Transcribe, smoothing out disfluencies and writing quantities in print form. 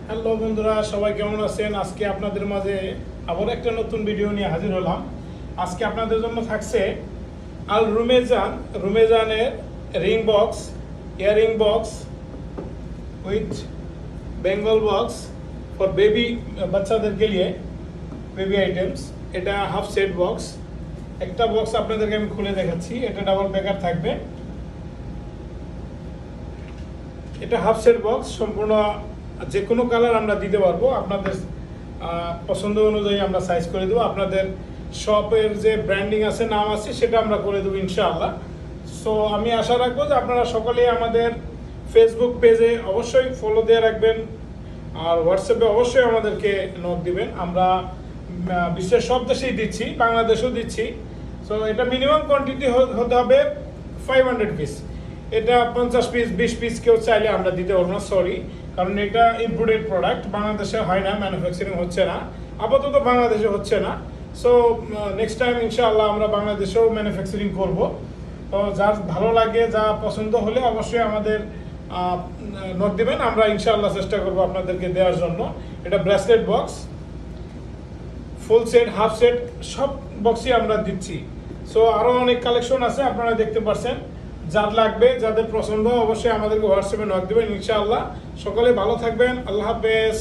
Hello বন্ধুরা, সবাই কেমন আছেন? আজকে আপনাদের মাঝে আবার একটা নতুন ভিডিও নিয়ে হাজির হলাম। আজকে আপনাদের জন্য থাকছে আল রুমেজানের ring box, earring box with bangle box for baby, বাচ্চাদেরকে নিয়ে বেবি আইটেমস। এটা হাফ সেট বক্স। একটা বক্স আপনাদেরকে আমি খুলে দেখাচ্ছি। এটা ডাবল প্যাকার থাকবে। এটা হাফ সেট বক্স, সম্পূর্ণ যে কোনো কালার আমরা দিতে পারবো। আপনাদের পছন্দ অনুযায়ী আমরা সাইজ করে দেবো। আপনাদের শপের যে ব্র্যান্ডিং আছে, নাম আছে, সেটা আমরা করে দেবো ইনশাআল্লাহ। সো আমি আশা রাখবো যে আপনারা সকলেই আমাদের ফেসবুক পেজে অবশ্যই ফলো দিয়ে রাখবেন, আর হোয়াটসঅ্যাপে অবশ্যই আমাদেরকে নক দিবেন। আমরা বিশ্বের সব দেশেই দিচ্ছি, বাংলাদেশেও দিচ্ছি। সো এটা মিনিমাম কোয়ান্টিটি হতে হবে 500 পিস। এটা 50 পিস 20 পিস কেউ চাইলে আমরা দিতে পারবো না, সরি, কারণ এটা ইম্পোর্টেড প্রোডাক্ট, বাংলাদেশে হয় না, ম্যানুফ্যাকচারিং হচ্ছে না, আপাতত বাংলাদেশে হচ্ছে না। সো নেক্সট টাইম ইনশাআল্লাহ আমরা বাংলাদেশেও ম্যানুফ্যাকচারিং করব। তো যার ভালো লাগে, যা পছন্দ হলে অবশ্যই আমাদের নোট দিবেন। আমরা ইনশাআল্লাহ চেষ্টা করবো আপনাদেরকে দেওয়ার জন্য। এটা bracelet box, full set, half set, সব বক্সই আমরা দিচ্ছি। সো আরও অনেক কালেকশন আছে, আপনারা দেখতে পাচ্ছেন। যার লাগবে, যাদের পছন্দ, অবশ্যই আমাদেরকে হোয়াটসঅ্যাপে নক দেবেন ইনশাআল্লাহ। সকলে ভালো থাকবেন। আল্লাহ হাফেজ।